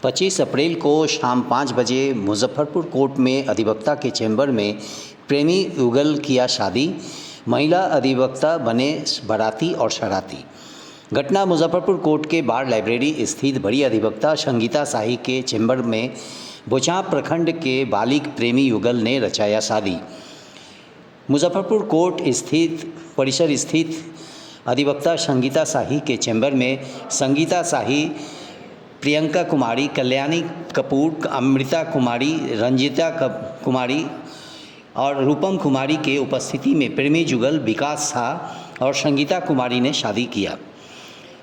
25 अप्रैल को शाम 5 बजे मुजफ्फरपुर कोर्ट में अधिवक्ता के चैम्बर में प्रेमी युगल किया शादी। महिला अधिवक्ता बने बाराती और शरारती। घटना मुजफ्फरपुर कोर्ट के बार लाइब्रेरी स्थित बड़ी अधिवक्ता संगीता शाही के चैम्बर में बोचां प्रखंड के बालिग प्रेमी युगल ने रचाया शादी। मुजफ्फरपुर कोर्ट स्थित परिसर स्थित अधिवक्ता संगीता शाही के चैम्बर में संगीता शाही, प्रियंका कुमारी, कल्याणी कपूर, अमृता कुमारी, रंजिता कुमारी और रूपम कुमारी के उपस्थिति में प्रेमी जुगल विकास शाह और संगीता कुमारी ने शादी किया।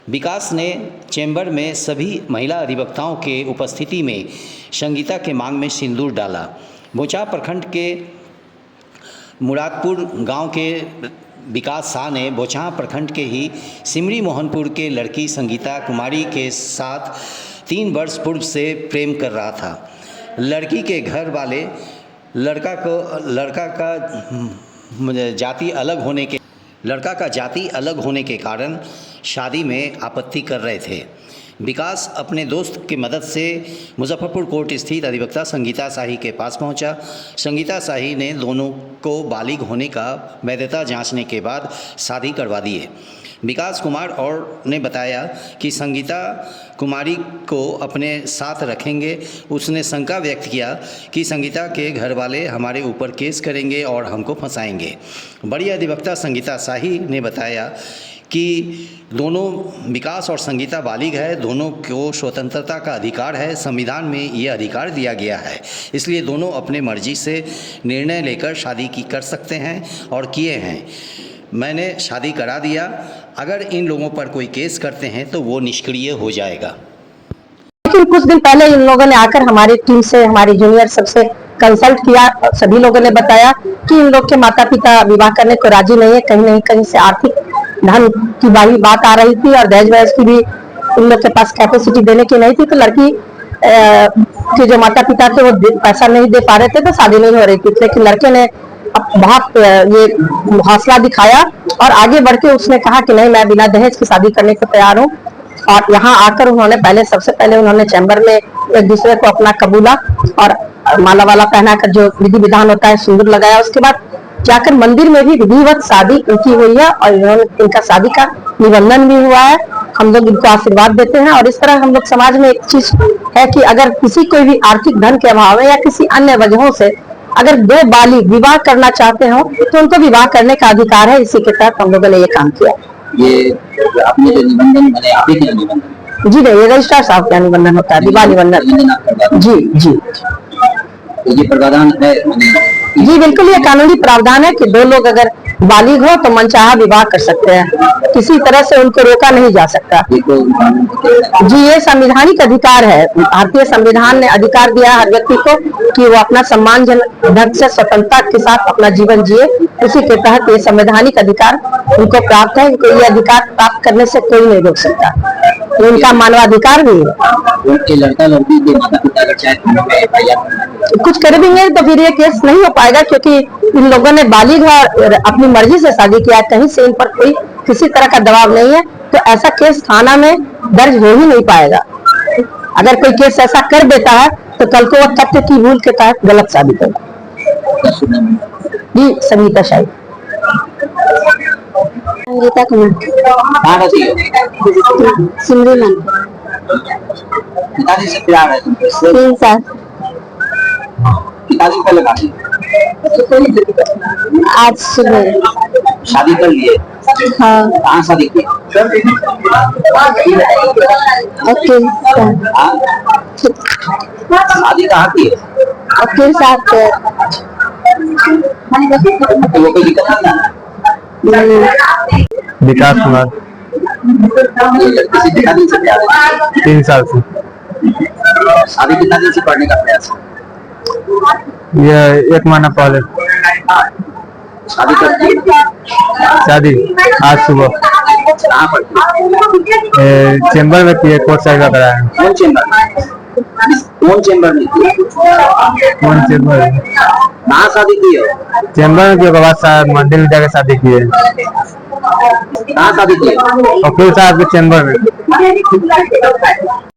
विकास ने चैम्बर में सभी महिला अधिवक्ताओं के उपस्थिति में संगीता के मांग में सिंदूर डाला। बोचां प्रखंड के मुरादपुर गांव के विकास शाह ने बोचां प्रखंड के ही सिमरी मोहनपुर के लड़की संगीता कुमारी के साथ 3 वर्ष पूर्व से प्रेम कर रहा था। लड़की के घर वाले लड़का का जाति अलग होने के कारण शादी में आपत्ति कर रहे थे। विकास अपने दोस्त की मदद से मुजफ्फरपुर कोर्ट स्थित अधिवक्ता संगीता शाही के पास पहुंचा। संगीता शाही ने दोनों को बालिग होने का वैधता जांचने के बाद शादी करवा दी है। विकास कुमार और ने बताया कि संगीता कुमारी को अपने साथ रखेंगे। उसने शंका व्यक्त किया कि संगीता के घर वाले हमारे ऊपर केस करेंगे और हमको फंसाएंगे। बड़ी अधिवक्ता संगीता शाही ने बताया कि दोनों विकास और संगीता बालिग है, दोनों को स्वतंत्रता का अधिकार है, संविधान में ये अधिकार दिया गया है, इसलिए दोनों अपने मर्जी से निर्णय लेकर शादी कर सकते हैं और किए हैं। मैंने शादी करा दिया। अगर इन लोगों पर कोई केस करते हैं तो वो निष्क्रिय हो जाएगा। लेकिन कुछ दिन पहले इन लोगों ने आकर हमारी टीम से, हमारी जूनियर सबसे कंसल्ट किया। सभी लोगों ने बताया कि इन लोग के माता पिता विवाह करने को राजी नहीं है। कहीं नहीं कहीं से आर्थिक धन की बात आ रही थी और दहेज वहेज की भी इन लोग के पास कैपेसिटी देने की नहीं थी। तो लड़की के जो माता पिता थे वो पैसा नहीं दे पा रहे थे, तो शादी नहीं हो रही थी। लेकिन लड़के ने बहुत ये हौसला दिखाया और आगे बढ़ के उसने कहा कि नहीं, मैं बिना दहेज की शादी करने को तैयार हूँ। और यहाँ आकर उन्होंने सबसे पहले उन्होंने चैम्बर में एक दूसरे को अपना कबूला और माला वाला पहनाकर जो विधि विधान होता है सिंदूर लगाया। उसके बाद जाकर मंदिर में भी विधिवत शादी इनकी हुई है और इनका शादी का निबंधन भी हुआ है। हम लोग इनको आशीर्वाद देते हैं। और इस तरह हम लोग समाज में एक चीज है कि अगर किसी कोई भी आर्थिक धन के अभाव में या किसी अन्य वजहों से अगर 2 बालिग विवाह करना चाहते हो तो उनको विवाह करने का अधिकार है। इसी के तहत हम लोगों ने ये काम किया। ये आपने जो निबंधन बने, आप ही के निबंधन? जी नहीं, ये रजिस्ट्रार साहब का निबंधन होता है, विवाह निबंधन। जी जी, ये प्रावधान है? जी बिल्कुल, ये कानूनी प्रावधान है कि 2 लोग अगर बालिग हो तो मनचाहा विवाह कर सकते हैं, किसी तरह से उनको रोका नहीं जा सकता। जी, ये संवैधानिक अधिकार है। भारतीय संविधान ने अधिकार दिया हर व्यक्ति को कि वो अपना सम्मानजनक ढंग से स्वतंत्रता के साथ अपना जीवन जिए। उसी के तहत ये संवैधानिक अधिकार उनको प्राप्त है। इनको ये अधिकार प्राप्त करने से कोई नहीं रोक सकता, उनका मानवाधिकार भी है। लड़का लड़की के माता पिता अगर चाहे कुछ कर देंगे तो फिर ये केस नहीं हो पाएगा, क्योंकि इन लोगों ने बालिग और अपनी मर्जी से शादी किया। कहीं से इन पर कोई किसी तरह का दबाव नहीं है, तो ऐसा केस थाना में दर्ज हो ही नहीं पाएगा। अगर कोई केस ऐसा कर देता है तो कल को वो तथ्य की भूल के तहत गलत साबित होगा। जी, संगीता शाही। संगीता कुमार, सिमरी मन। पिताजी से प्यार है? 3 साल। पिताजी को लगा आज सुबह शादी कर लिए? हाँ। कहाँ शादी की? शादी कहाँ की? वकील साहब के। वो कोई दिक्कत नहीं? विकास कुमार। किसी पिताजी से प्यार है? 3 साल से। शादी कितना दिन से करने का प्रयास? यह 1 महीना पहले। शादी करती? शादी आज सुबह कहाँ पर? चैम्बर में किए, कोर्ट साइड का कराया। कौन चैम्बर में? कौन चैम्बर? कहाँ शादी की हो? चैम्बर में किए, बाद मंदिर में जाकर शादी किए। कहाँ शादी की? वकील साहब के चैम्बर में।